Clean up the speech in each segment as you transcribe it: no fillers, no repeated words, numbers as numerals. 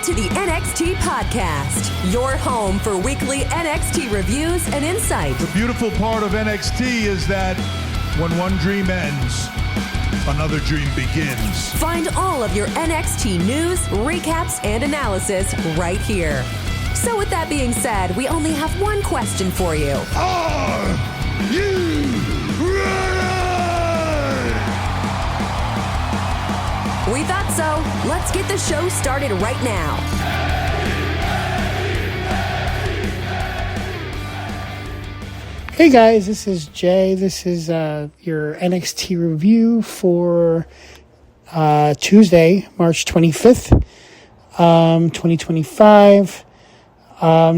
to the NXT Podcast, your home for weekly NXT reviews and insight. The beautiful part of NXT is that when one dream ends, another dream begins. Find all of your NXT news, recaps, and analysis right here. So with that being said, we only have one question for you. Are you ready? We thought so. Let's get the show started right now. Hey guys, this is Jay. This is your NXT review for Tuesday, March 25th, 2025.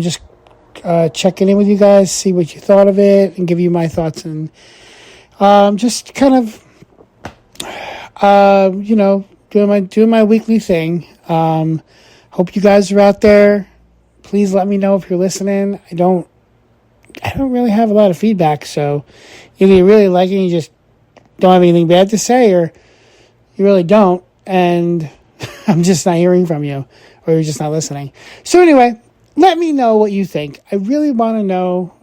Just checking in with you guys, see what you thought of it, and give you my thoughts, and just kind of, doing my weekly thing. Hope you guys are out there. Please let me know if you're listening. I don't really have a lot of feedback, so either you really like it and you just don't have anything bad to say, or you really don't, and I'm just not hearing from you, or you're just not listening. So anyway, let me know what you think. I really want to know.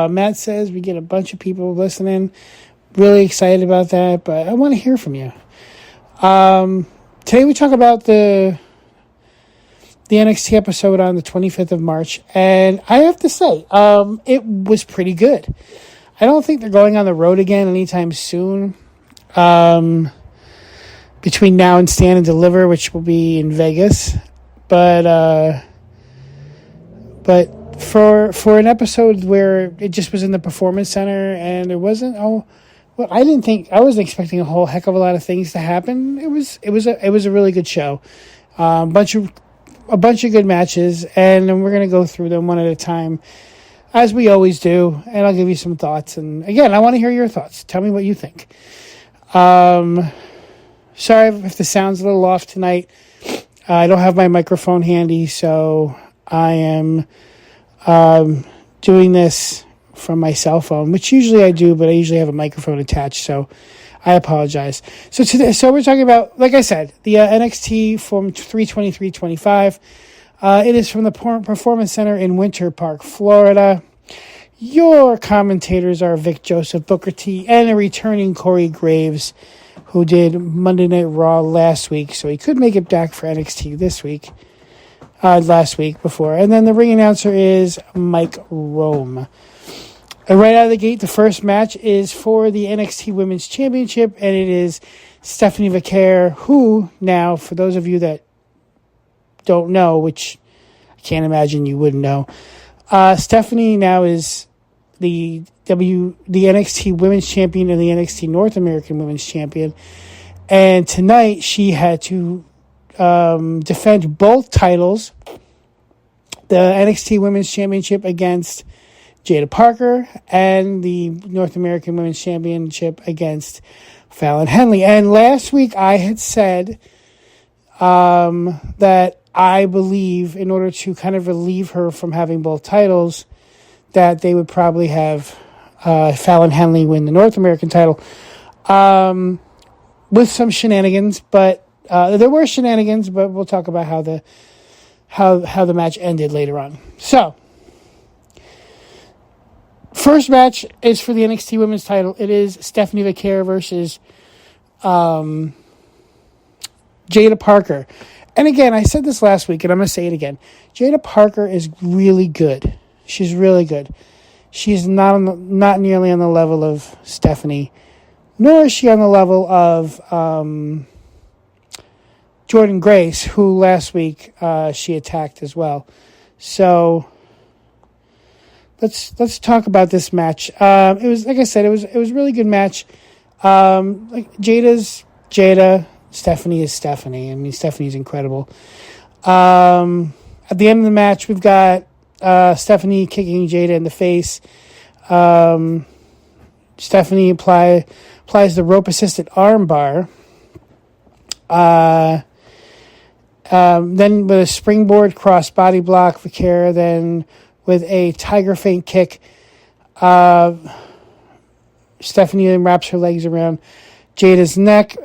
Matt says we get a bunch of people listening. Really excited about that, but I want to hear from you. Today we talk about the NXT episode on the 25th of March, and I have to say, it was pretty good. I don't think they're going on the road again anytime soon, between now and Stand and Deliver, which will be in Vegas, but for an episode where it just was in the Performance Center, and there wasn't, I wasn't expecting a whole heck of a lot of things to happen. It was a really good show. A bunch of good matches, and then we're going to go through them one at a time, as we always do, and I'll give you some thoughts. And again, I want to hear your thoughts. Tell me what you think. Sorry if the sound's a little off tonight. I don't have my microphone handy, so I am doing this from my cell phone, which usually I do, but I usually have a microphone attached, so I apologize. So we're talking about, like I said, the NXT from 3/23/25. It is from the Performance Center in Winter Park, Florida. Your commentators are Vic Joseph, Booker T, and a returning Corey Graves, who did Monday Night Raw last week, so he could make it back for NXT this week. Last week before. And then the ring announcer is Mike Rome. And right out of the gate, the first match is for the NXT Women's Championship, and it is Stephanie Vaquer, who now, for those of you that don't know, which I can't imagine you wouldn't know, Stephanie now is the NXT Women's Champion and the NXT North American Women's Champion. And tonight she had to defend both titles, the NXT Women's Championship against Jada Parker and the North American Women's Championship against Fallon Henley. And last week I had said that I believe in order to kind of relieve her from having both titles, that they would probably have Fallon Henley win the North American title with some shenanigans, but there were shenanigans, but we'll talk about how the match ended later on. So, first match is for the NXT Women's title. It is Stephanie Vaquer versus Jada Parker. And again, I said this last week, and I'm going to say it again. Jada Parker is really good. She's really good. She's not nearly on the level of Stephanie, nor is she on the level of Jordan Grace, who last week she attacked as well. So let's talk about this match. It was, like I said, it was a really good match. Jada's Jada, Stephanie is Stephanie. I mean, Stephanie's incredible. At the end of the match, we've got Stephanie kicking Jada in the face. Stephanie applies the rope-assisted armbar. Then with a springboard cross body block, Vaquer, then with a tiger feint kick, Stephanie then wraps her legs around Jada's neck,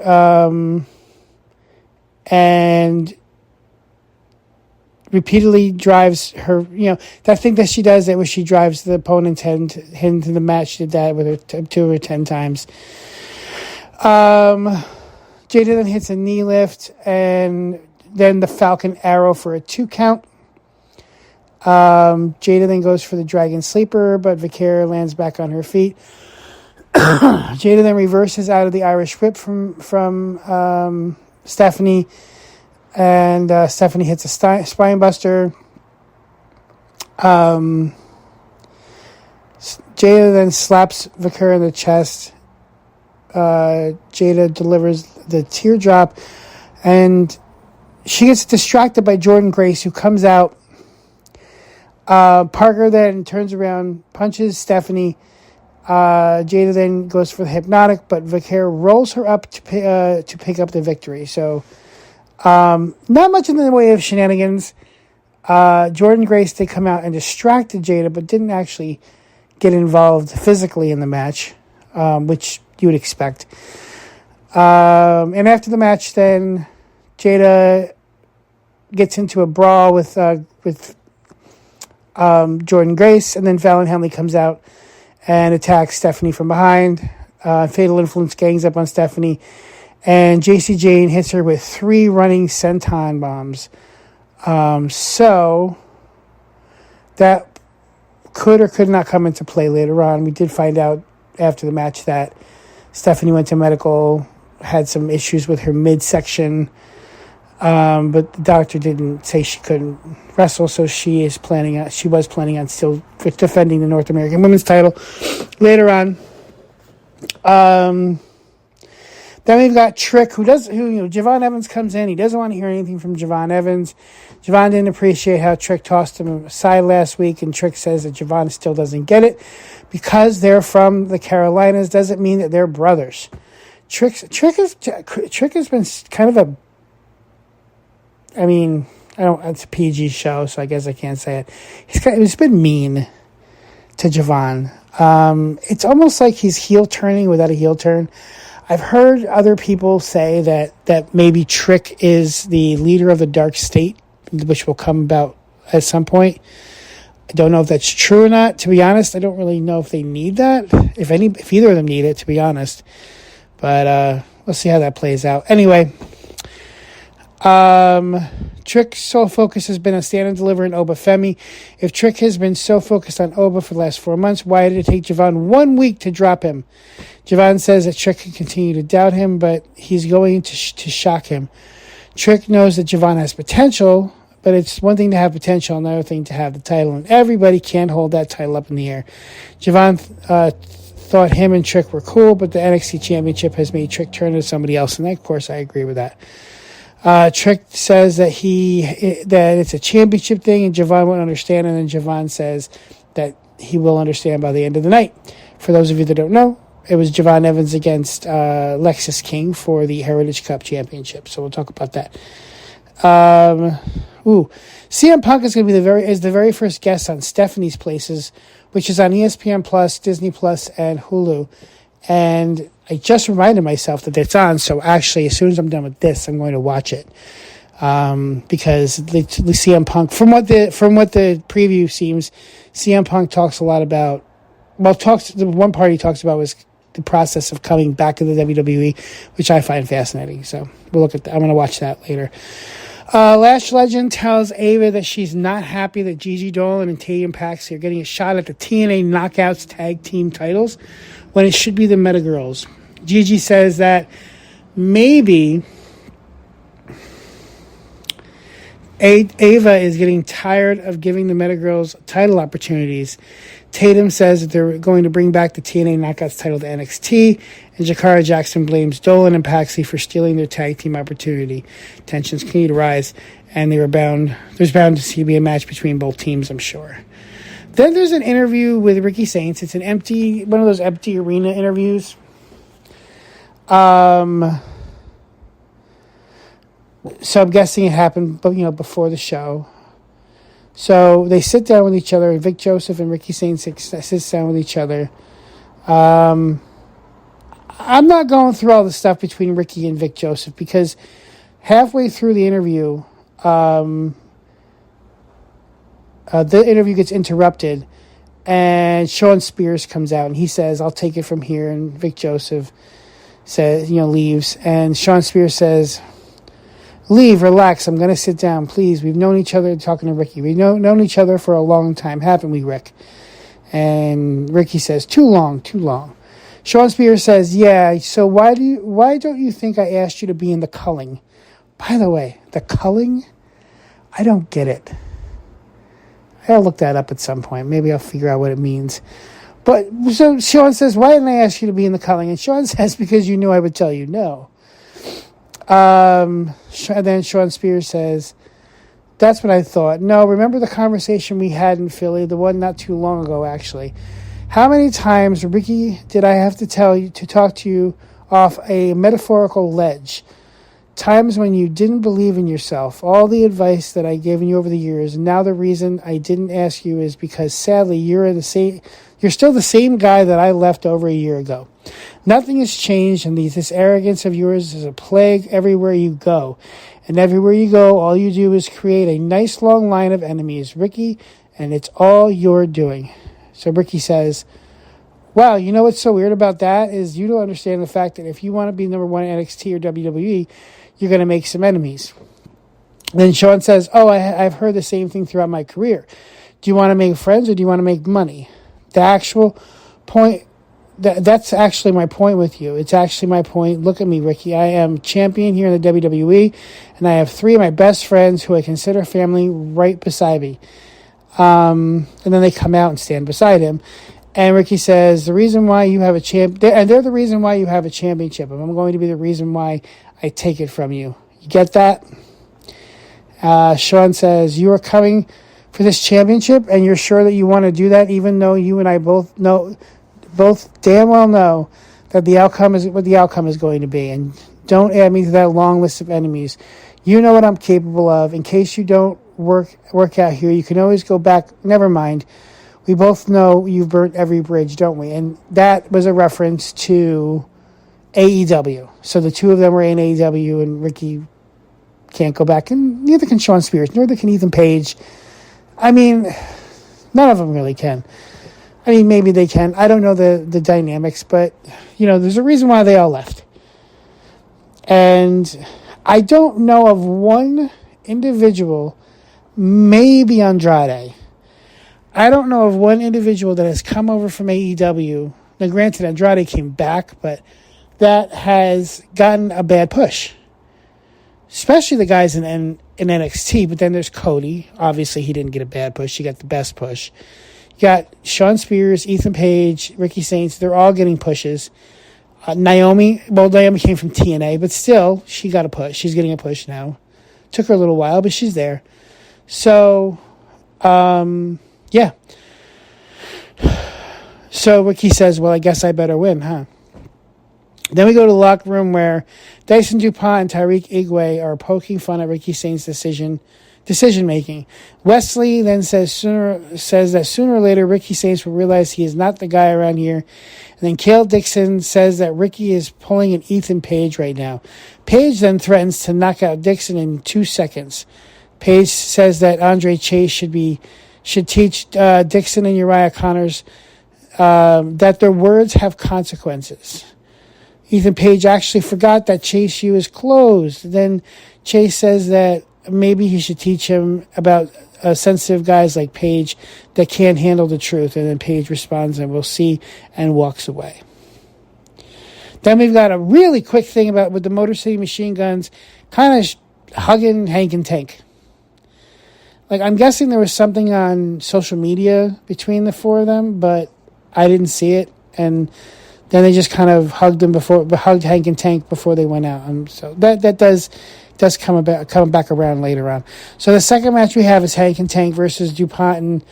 and repeatedly drives her, that thing that she does that where she drives the opponent's head into the match. She did that with her 2 or 10 times. Jada then hits a knee lift and then the Falcon Arrow for a 2 count. Jada then goes for the Dragon Sleeper, but Vaquer lands back on her feet. Jada then reverses out of the Irish Whip from Stephanie, and Stephanie hits a spine buster. Jada then slaps Vaquer in the chest. Jada delivers the teardrop, and she gets distracted by Jordynne Grace, who comes out. Parker then turns around, punches Stephanie. Jada then goes for the hypnotic, but Vaquer rolls her up to pick up the victory. So, not much in the way of shenanigans. Jordynne Grace did come out and distracted Jada, but didn't actually get involved physically in the match, which you would expect. And after the match, then Jada gets into a brawl with Jordynne Grace, and then Fallon Henley comes out and attacks Stephanie from behind. Fatal Influence gangs up on Stephanie, and JC Jane hits her with 3 running senton bombs. So that could or could not come into play later on. We did find out after the match that Stephanie went to medical, had some issues with her midsection, but the doctor didn't say she couldn't wrestle, so she was planning on still defending the North American Women's title later on. Then we've got Trick, Javon Evans comes in. He doesn't want to hear anything from Javon Evans. Javon didn't appreciate how Trick tossed him aside last week, and Trick says that Javon still doesn't get it. Because they're from the Carolinas doesn't mean that they're brothers. Trick has been kind of it's a PG show, so I guess I can't say it. He's been mean to Javon. It's almost like he's heel turning without a heel turn. I've heard other people say that maybe Trick is the leader of the Dark State, which will come about at some point. I don't know if that's true or not. To be honest, I don't really know if they need that. If either of them need it, to be honest. But we'll see how that plays out. Anyway, Trick's sole focus has been on Stand and Deliver and Oba Femi. If Trick has been so focused on Oba for the last 4 months, why did it take Javon 1 week to drop him? Javon says that Trick can continue to doubt him, but he's going to shock him. Trick knows that Javon has potential, but it's one thing to have potential, another thing to have the title, and everybody can't hold that title up in the air. Javon thought him and Trick were cool, but the NXT Championship has made Trick turn to somebody else, and of course I agree with that. Trick says that it's a championship thing, and Javon won't understand, and then Javon says that he will understand by the end of the night. For those of you that don't know, it was Javon Evans against Lexus King for the Heritage Cup Championship, so we'll talk about that. CM Punk is going to be the very first guest on Stephanie's Places, which is on ESPN Plus, Disney Plus, and Hulu. And I just reminded myself that it's on, so actually, as soon as I'm done with this, I'm going to watch it. Because the CM Punk, from what the preview seems, CM Punk talks a lot about. The one part he talks about was the process of coming back to the WWE, which I find fascinating. So we'll look at that. I'm going to watch that later. Lash Legend tells Ava that she's not happy that Gigi Dolan and Tatum Paxley are getting a shot at the TNA Knockouts Tag Team titles when it should be the Meta Girls. Gigi says that maybe Ava is getting tired of giving the Meta Girls title opportunities. Tatum says that they're going to bring back the TNA Knockouts title to NXT, and Jakara Jackson blames Dolan and Paxley for stealing their tag team opportunity. Tensions continue to rise, and there's bound to be a match between both teams, I'm sure. Then there's an interview with Ricky Saints. It's one of those empty arena interviews. So I'm guessing it happened, before the show. So they sit down with each other. Vic Joseph and Ricky Saints sit down with each other. I'm not going through all the stuff between Ricky and Vic Joseph because halfway through the interview, the interview gets interrupted, and Sean Spears comes out, and he says, "I'll take it from here." And Vic Joseph says, leaves, and Sean Spears says, "Leave, relax. I'm going to sit down, please. We've known each other," talking to Ricky. "We've known each other for a long time, haven't we, Rick?" And Ricky says, "Too long, too long." Sean Spears says, "Yeah, so why don't you think I asked you to be in the culling?" By the way, the culling, I don't get it. I'll look that up at some point. Maybe I'll figure out what it means. But so Sean says, "Why didn't I ask you to be in the culling?" And Sean says, "Because you knew I would tell you no." And then Sean Spears says, "That's what I thought. No, remember the conversation we had in Philly, the one not too long ago, actually. How many times, Ricky, did I have to tell you to talk to you off a metaphorical ledge? Times when you didn't believe in yourself, all the advice that I've given you over the years, and now the reason I didn't ask you is because sadly you're still the same guy that I left over a year ago. Nothing has changed, and this arrogance of yours is a plague everywhere you go. And everywhere you go, all you do is create a nice long line of enemies, Ricky, and it's all you're doing." So Ricky says, "Wow, you know what's so weird about that is you don't understand the fact that if you want to be number one in NXT or WWE, you're going to make some enemies." Then Sean says, "Oh, I've heard the same thing throughout my career. Do you want to make friends or do you want to make money?" The actual point, that's actually my point with you. It's actually my point. Look at me, Ricky. I am champion here in the WWE, and I have 3 of my best friends who I consider family right beside me. And then they come out and stand beside him. And Ricky says, "The reason why you have a they're the reason why you have a championship. And I'm going to be the reason why I take it from you. You get that?" Sean says, "You are coming for this championship, and you're sure that you want to do that, even though you and I both damn well know that the outcome is what the outcome is going to be. And don't add me to that long list of enemies. You know what I'm capable of. In case you don't work out here, you can always go back. Never mind. We both know you've burnt every bridge, don't we?" And that was a reference to AEW. So the 2 of them were in AEW, and Ricky can't go back, and neither can Sean Spears, neither can Ethan Page. I mean, none of them really can. I mean, maybe they can. I don't know the dynamics, but, there's a reason why they all left. And I don't know of one individual, maybe Andrade. I don't know of one individual that has come over from AEW. Now, granted, Andrade came back, but that has gotten a bad push. Especially the guys in NXT, but then there's Cody. Obviously, he didn't get a bad push. He got the best push. You got Sean Spears, Ethan Page, Ricky Saints. They're all getting pushes. Naomi came from TNA, but still, she got a push. She's getting a push now. Took her a little while, but she's there. So, yeah. So Ricky says, "Well, I guess I better win, huh?" Then we go to the locker room where Dyson DuPont and Tyreek Igwe are poking fun at Ricky Saints' decision-making. Wesley then says that sooner or later Ricky Saints will realize he is not the guy around here. And then Cale Dixon says that Ricky is pulling an Ethan Page right now. Page then threatens to knock out Dixon in 2 seconds. Page says that Andre Chase should teach Dixon and Uriah Connors that their words have consequences. Ethan Page actually forgot that Chase U is closed. Then Chase says that maybe he should teach him about sensitive guys like Page that can't handle the truth. And then Page responds, "And we'll see," and walks away. Then we've got a really quick thing with the Motor City Machine Guns kind of hugging Hank and Tank. Like, I'm guessing there was something on social media between the 4 of them, but I didn't see it. And then they just kind of hugged Hank and Tank before they went out. So that does come back around later on. So the second match we have is Hank and Tank versus DuPont and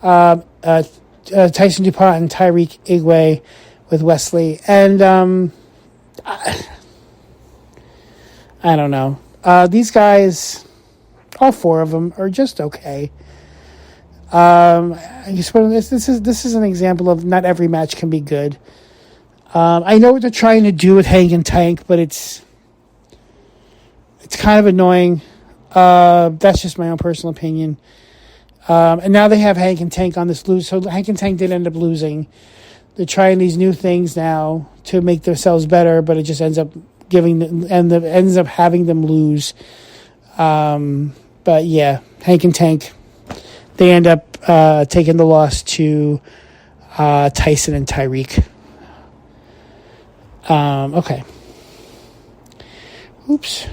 Tyson DuPont and Tyreek Igwe with Wesley. And I don't know. These guys, all 4 of them, are just okay. This is an example of not every match can be good. I know what they're trying to do with Hank and Tank, but it's kind of annoying. That's just my own personal opinion. And now they have Hank and Tank on this lose. So Hank and Tank did end up losing. They're trying these new things now to make themselves better, but it just ends up ends up having them lose. But yeah, Hank and Tank, they end up taking the loss to Tyson and Tyreek. Okay. Oops.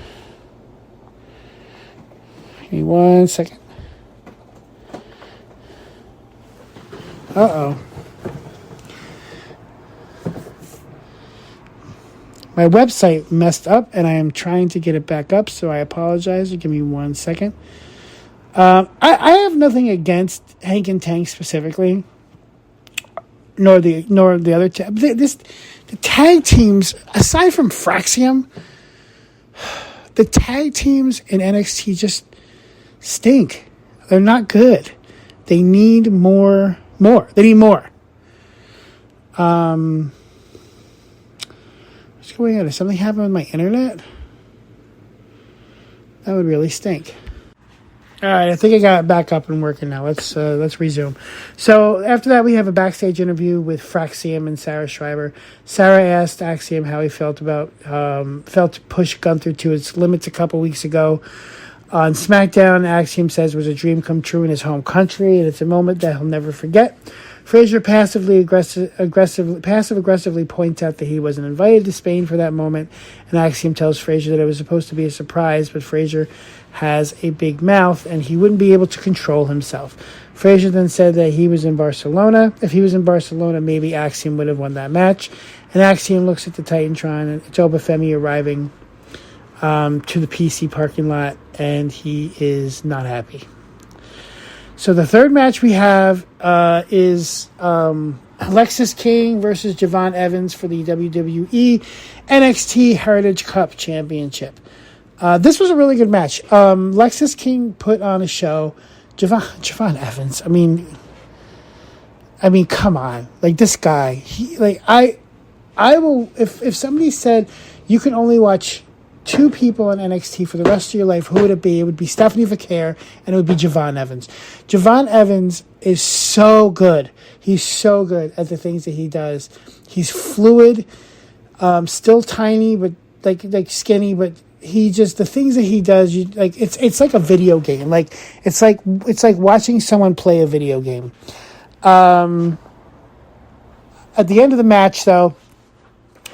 Give me 1 second. Uh-oh. My website messed up, and I am trying to get it back up, so I apologize. Give me 1 second. I have nothing against Hank and Tank specifically, nor the other. The tag teams, aside from Fraxium, the tag teams in NXT just stink. They're not good. They need more. They need more. What's going on? Did something happen with my internet? That would really stink. All right, I think I got it back up and working now. Let's resume. So after that, we have a backstage interview with Fraxium and Sarah Schreiber. Sarah asked Axiom how he felt to push Gunther to its limits a couple weeks ago. On SmackDown, Axiom says it was a dream come true in his home country, and it's a moment that he'll never forget. Frazier passive aggressively points out that he wasn't invited to Spain for that moment, and Axiom tells Frazier that it was supposed to be a surprise, but Frazier has a big mouth and he wouldn't be able to control himself. Frazier then said that he was in Barcelona. If he was in Barcelona, maybe Axiom would have won that match. And Axiom looks at the Titantron, and it's Obafemi arriving to the PC parking lot, and he is not happy. So the third match we have is Alexis King versus Javon Evans for the WWE NXT Heritage Cup Championship. This was a really good match. Alexis King put on a show. Javon Evans. I mean, come on. Like, this guy. I will. If somebody said you can only watch two people on NXT for the rest of your life, who would it be? It would be Stephanie Vaquer, and it would be Javon Evans. Javon Evans is so good. He's so good at the things that he does. He's fluid, still tiny, but like skinny, but he just, the things that he does, it's like a video game. It's like watching someone play a video game. At the end of the match, though,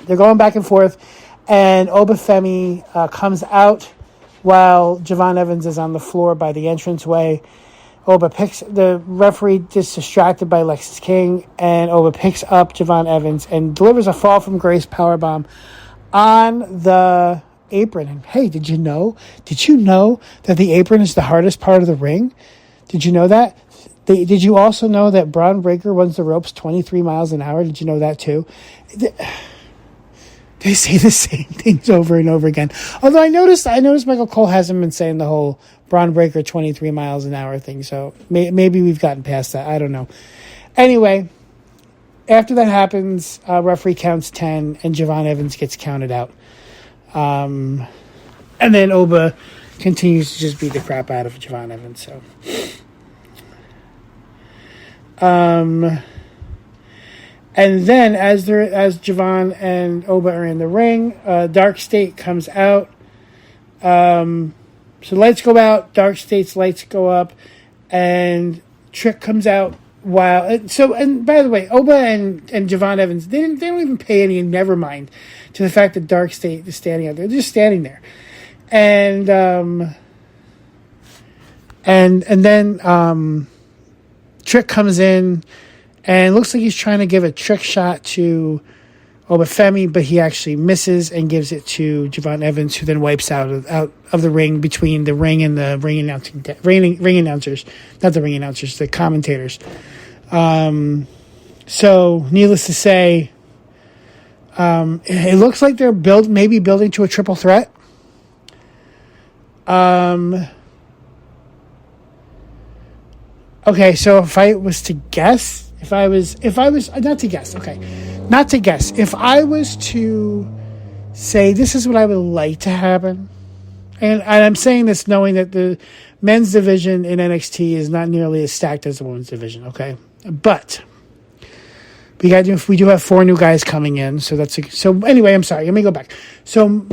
they're going back and forth, and Obafemi comes out while Javon Evans is on the floor by the entranceway. The referee gets distracted by Alexis King, and Oba picks up Javon Evans and delivers a fall from grace powerbomb on the apron. And hey, did you know that the apron is the hardest part of the ring? Did you know that? Did you also know that Braun Breaker runs the ropes 23 miles an hour? Did you know that too? They say the same things over and over again. Although I noticed Michael Cole hasn't been saying the whole Braun Breaker 23 miles an hour thing. So maybe we've gotten past that. I don't know. Anyway, after that happens, referee counts 10 and Javon Evans gets counted out. And then Oba continues to just beat the crap out of Javon Evans. So, and then as Javon and Oba are in the ring, Dark State comes out. So lights go out, Dark State's lights go up, and Trick comes out. And by the way, Oba and Javon Evans, they don't even pay any never mind to the fact that Dark State is standing out there. They're just standing there. And then Trick comes in and looks like he's trying to give a trick shot to Obafemi, but he actually misses and gives it to Javon Evans, who then wipes out of the ring between the ring and the ring announcers, not the ring announcers, the commentators. So needless to say, it looks like they're maybe building to a triple threat. Okay, so if I was to guess, if I was not to guess, if I was to say this is what I would like to happen, And I'm saying this knowing that the men's division in NXT is not nearly as stacked as the women's division, okay? But we do have 4 new guys coming in, so anyway, I'm sorry. Let me go back. So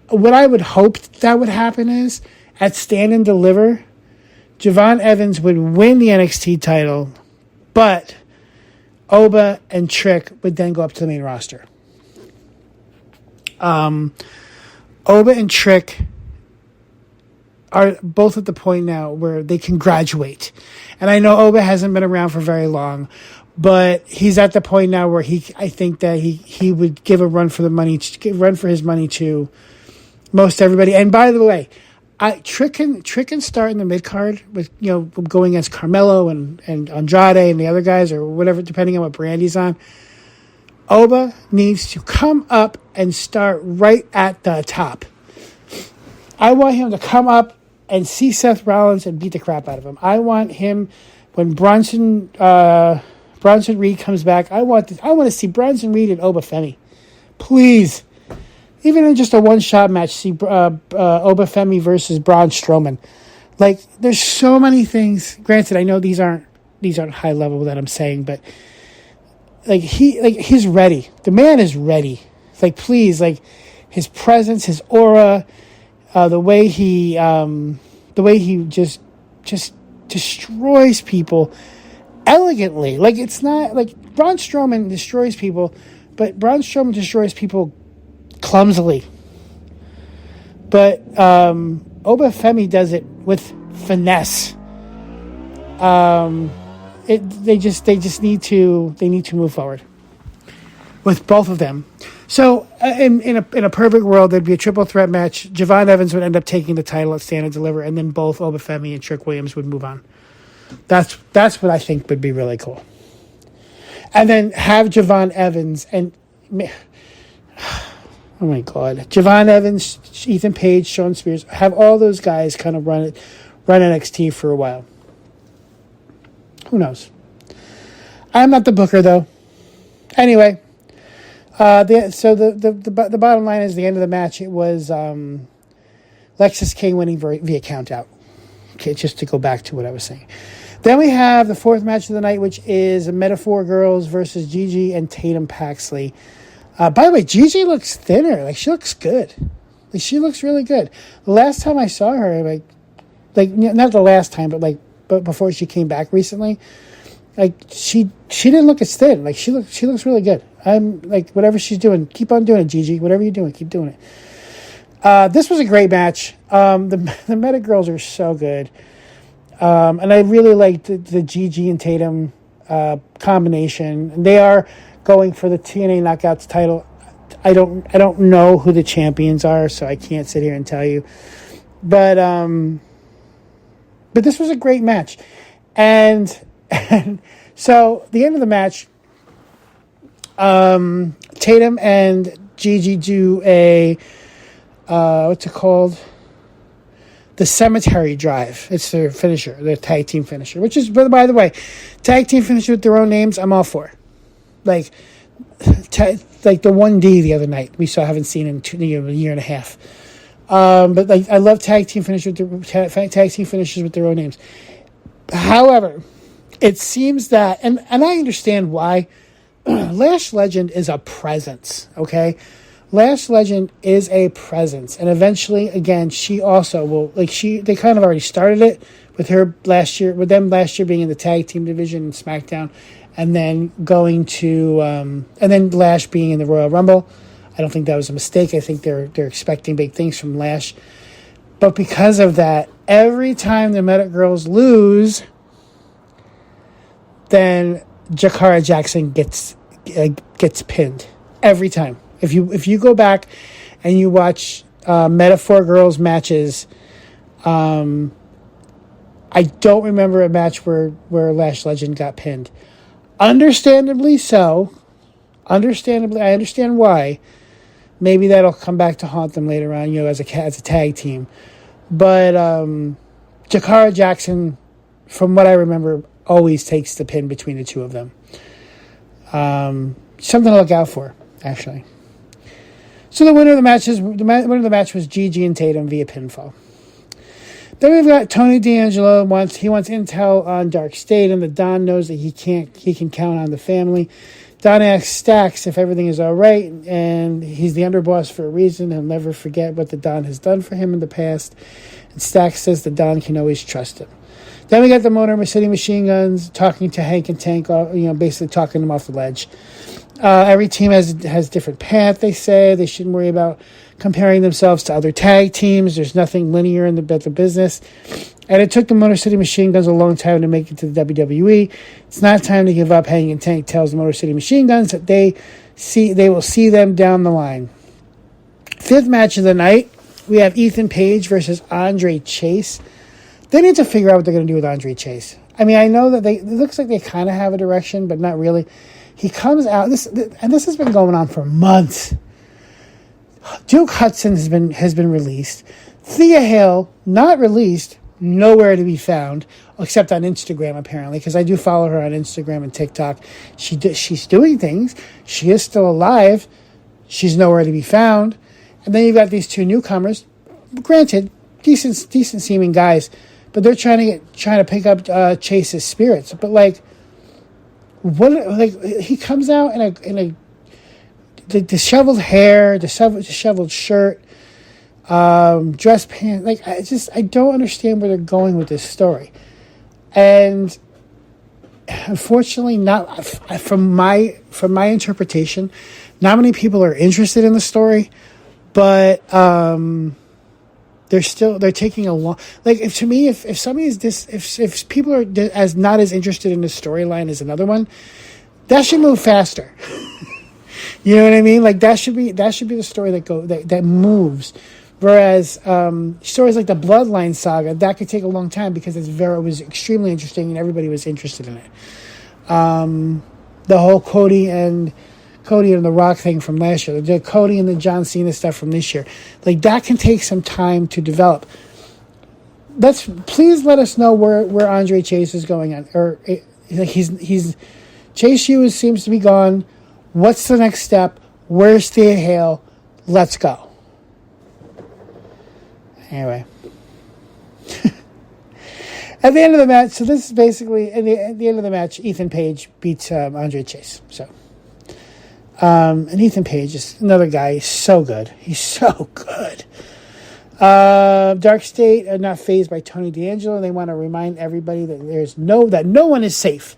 what I would hope that would happen is at Stand and Deliver, Javon Evans would win the NXT title, but Oba and Trick would then go up to the main roster. Oba and Trick are both at the point now where they can graduate. And I know Oba hasn't been around for very long, but he's at the point now where I think that he would give a run for his money to most everybody. And by the way, Trick can start in the mid card with going against Carmelo and Andrade and the other guys or whatever, depending on what brand he's on. Oba needs to come up and start right at the top. I want him to come up and see Seth Rollins and beat the crap out of him. I want him when Bronson Reed comes back. I want to see Bronson Reed and Oba Femi, please. Even in just a one-shot match, see Oba Femi versus Braun Strowman. Like, there's so many things. Granted, I know these aren't high level that I'm saying, but he's ready. The man is ready. Like, please, like his presence, his aura, the way he just destroys people elegantly. Like, it's not like Braun Strowman destroys people, but Braun Strowman destroys people clumsily. But Oba Femi does it with finesse. They just need to move forward with both of them. So in a perfect world, there'd be a triple threat match. Javon Evans would end up taking the title at Stand and Deliver, and then both Oba Femi and Trick Williams would move on. That's what I think would be really cool. And then have Javon Evans and oh my God, Javon Evans, Ethan Page, Sean Spears, have all those guys kind of run NXT for a while. Who knows? I'm not the booker though. Anyway, the bottom line is the end of the match. It was Lexis King winning via count out. Okay, just to go back to what I was saying. Then we have the 4th match of the night, which is Metaphor Girls versus Gigi and Tatum Paxley. By the way, Gigi looks thinner. Like, she looks good. Like, she looks really good. The last time I saw her, like not the last time, but before she came back recently, like she didn't look as thin. Like, she looks really good. I'm like, whatever she's doing, keep on doing it, Gigi. Whatever you're doing, keep doing it. This was a great match. The Meta Girls are so good. And I really liked the Gigi and Tatum combination. They are going for the TNA Knockouts title. I don't know who the champions are, so I can't sit here and tell you. But this was a great match. And so the end of the match, Tatum and Gigi do a what's it called? The Cemetery Drive. It's their finisher, their tag team finisher, which is, by the way, tag team finisher with their own names, I'm all for. Like the 1D the other night, haven't seen in a year and a half. But like, I love tag team finishers with their own names. However, it seems that, and I understand why, Lash Legend is a presence, okay? Lash Legend is a presence, and eventually, again, she also will, they kind of already started it with them last year being in the tag team division in SmackDown, and then going to, and then Lash being in the Royal Rumble. I don't think that was a mistake. I think they're expecting big things from Lash. But because of that, every time the Meta Girls lose, then Jakara Jackson gets pinned every time. If you go back and you watch Metaphor Girls matches, I don't remember a match where Lash Legend got pinned. Understandably so. I understand why. Maybe that'll come back to haunt them later on, as a tag team. But Jakara Jackson, from what I remember, always takes the pin between the two of them. Something to look out for, actually. So the winner of the match was Gigi and Tatum via pinfall. Then we've got Tony D'Angelo wants intel on Dark State, and the Don knows that he can count on the family. Don asks Stax if everything is all right, and he's the underboss for a reason. He'll never forget what the Don has done for him in the past. And Stax says the Don can always trust him. Then we got the Motor City Machine Guns talking to Hank and Tank, basically talking them off the ledge. Every team has different path, they say. They shouldn't worry about comparing themselves to other tag teams. There's nothing linear in the business. And it took the Motor City Machine Guns a long time to make it to the WWE. It's not time to give up. Hank and Tank tells the Motor City Machine Guns that they will see them down the line. Fifth match of the night, we have Ethan Page versus Andre Chase. They need to figure out what they're going to do with Andre Chase. I mean, I know that it looks like they kind of have a direction, but not really. He comes out, this has been going on for months. Duke Hudson has been released. Thea Hale, not released, nowhere to be found, except on Instagram, apparently, because I do follow her on Instagram and TikTok. She's doing things. She is still alive. She's nowhere to be found. And then you've got these two newcomers, granted, decent seeming guys, but they're trying to pick up Chase's spirits. But he comes out in a disheveled hair, disheveled shirt, dress pants. I don't understand where they're going with this story. And unfortunately, not from my interpretation, not many people are interested in the story, but they're taking a long, if somebody is if people are not as interested in the storyline as another one, that should move faster. You know what I mean? That should be the story that moves. Whereas stories like the Bloodline saga, that could take a long time because it was extremely interesting and everybody was interested in it. The whole Cody and the Rock thing from last year, the Cody and the John Cena stuff from this year, that can take some time to develop. Please let us know where Andre Chase is going on, or he's Chase U seems to be gone. What's the next step? Where's Thea Hale? Let's go. Anyway. At the end of the match, so this is basically, at the end of the match, Ethan Page beats Andre Chase. So, and Ethan Page is another guy. He's so good. He's so good. Dark State are not fazed by Tony D'Angelo. They want to remind everybody that no one is safe.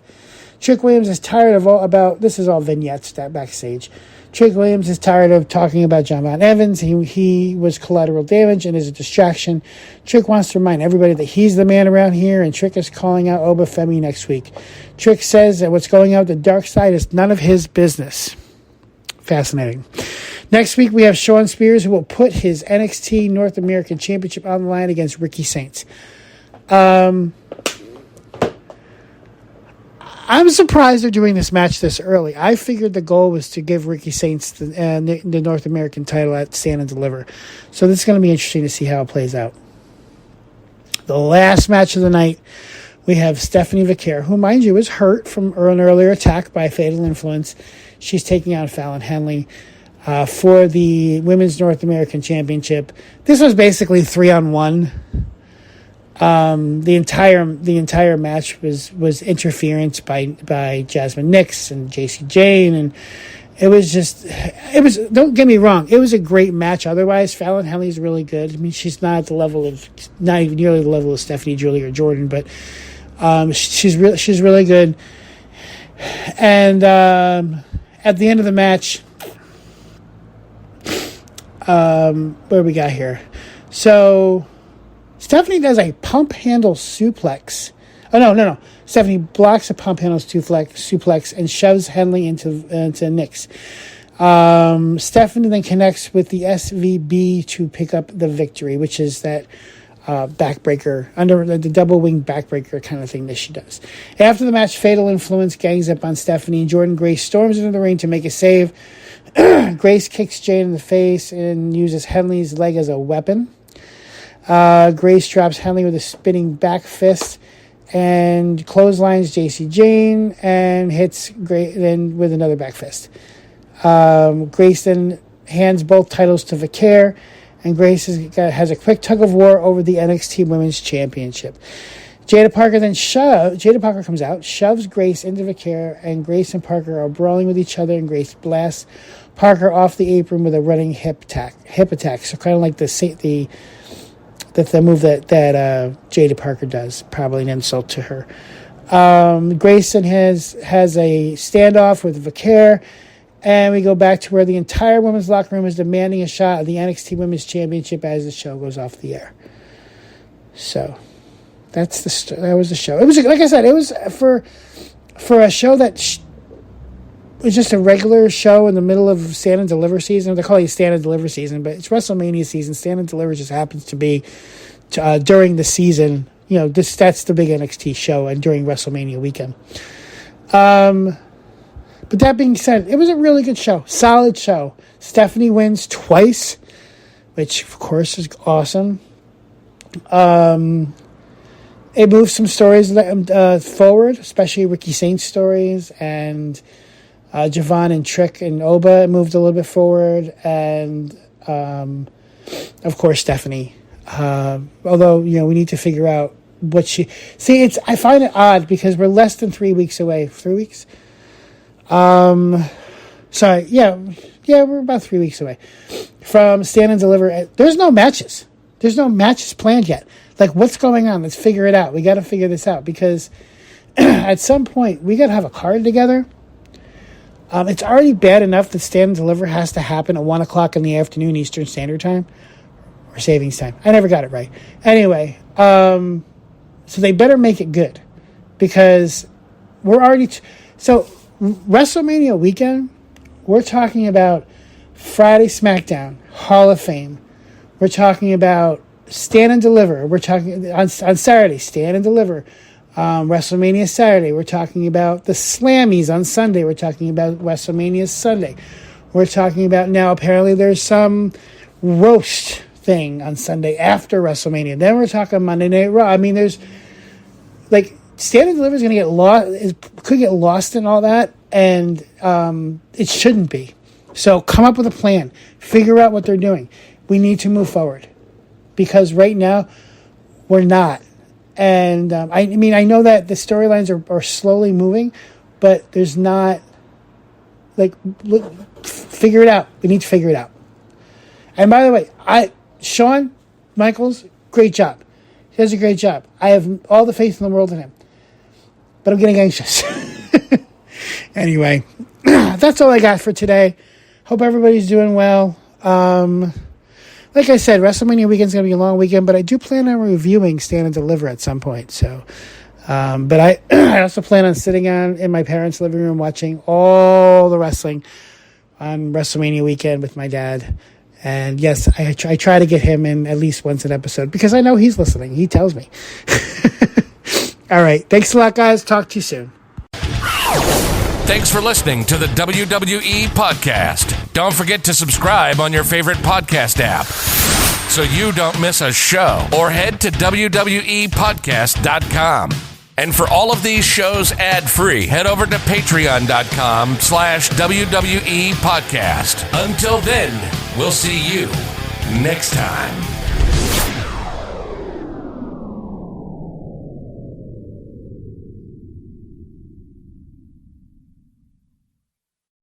Trick Williams is tired of this is all vignettes that backstage. Trick Williams is tired of talking about John Von Evans. He was collateral damage and is a distraction. Trick wants to remind everybody that he's the man around here, and Trick is calling out Oba Femi next week. Trick says that what's going on the dark side is none of his business. Fascinating. Next week, we have Shawn Spears, who will put his NXT North American Championship on the line against Ricky Saints. I'm surprised they're doing this match this early. I figured the goal was to give Ricky Saints the North American title at Stand and Deliver. So this is going to be interesting to see how it plays out. The last match of the night, we have Stephanie Vaquer, who, mind you, was hurt from an earlier attack by Fatal Influence. She's taking on Fallon Henley for the Women's North American Championship. This was basically 3-on-1. The entire match was interference by Jasmine Nix and JC Jane, and it was don't get me wrong, it was a great match. Otherwise, Fallon Henley's really good. I mean, she's not even nearly the level of Stephanie, Julie, or Jordan, but she's really good. And at the end of the match, what do we got here? So Stephanie does a pump handle suplex. Oh, no. Stephanie blocks a pump handle suplex and shoves Henley into Nix. Stephanie then connects with the SVB to pick up the victory, which is that backbreaker, under the double wing backbreaker kind of thing that she does. After the match, Fatal Influence gangs up on Stephanie, and Jordan Grace storms into the ring to make a save. Grace kicks Jane in the face and uses Henley's leg as a weapon. Grace traps Henley with a spinning back fist and clotheslines JC Jane and hits Grace then with another back fist. Grace then hands both titles to Vaquer, and Grace has a quick tug of war over the NXT Women's Championship. Jada Parker comes out, shoves Grace into Vaquer, and Grace and Parker are brawling with each other, and Grace blasts Parker off the apron with a running hip attack. So kind of like the move that Jada Parker does, probably an insult to her. Grayson has a standoff with Vaquer, and we go back to where the entire women's locker room is demanding a shot of the NXT Women's Championship as the show goes off the air. So that was the show. It was, like I said, it was for a show that was just a regular show in the middle of Stand and Deliver season. They call it Stand and Deliver season, but it's WrestleMania season. Stand and Deliver just happens to be during the season. That's the big NXT show, and during WrestleMania weekend. But that being said, it was a really good show. Solid show. Stephanie wins twice, which, of course, is awesome. It moved some stories forward, especially Ricky Saint's stories, and Javon and Trick and Oba moved a little bit forward, and, of course, Stephanie. Although, we need to figure out what I find it odd because we're less than 3 weeks away. 3 weeks? Sorry. Yeah, we're about 3 weeks away from Stand and Deliver. There's no matches. There's no matches planned yet. Like, what's going on? Let's figure it out. We got to figure this out because at some point we got to have a card together. It's already bad enough that Stand and Deliver has to happen at 1 o'clock in the afternoon Eastern Standard Time or Savings Time. I never got it right. Anyway, so they better make it good because we're already... So WrestleMania weekend, we're talking about Friday SmackDown, Hall of Fame. We're talking about Stand and Deliver. We're talking on Saturday, Stand and Deliver. WrestleMania Saturday. We're talking about the Slammies on Sunday. We're talking about WrestleMania Sunday. We're talking about now apparently there's some roast thing on Sunday after WrestleMania. Then we're talking Monday Night Raw. I mean, there's like Stand and Deliver is going to get lost. Could get lost in all that, and it shouldn't be. So come up with a plan. Figure out what they're doing. We need to move forward because right now we're not. And I know that the storylines are slowly moving, but there's not figure it out. We need to figure it out. And by the way, Shawn Michaels, great job. He does a great job. I have all the faith in the world in him. But I'm getting anxious. Anyway, that's all I got for today. Hope everybody's doing well. Like I said, WrestleMania weekend's going to be a long weekend, but I do plan on reviewing Stand and Deliver at some point. So, but I also plan on sitting in my parents' living room watching all the wrestling on WrestleMania weekend with my dad. And yes, I try to get him in at least once an episode because I know he's listening. He tells me. All right. Thanks a lot, guys. Talk to you soon. Thanks for listening to the WWE Podcast. Don't forget to subscribe on your favorite podcast app so you don't miss a show, or head to WWEpodcast.com. And for all of these shows ad-free, head over to patreon.com/WWE Podcast. Until then, we'll see you next time.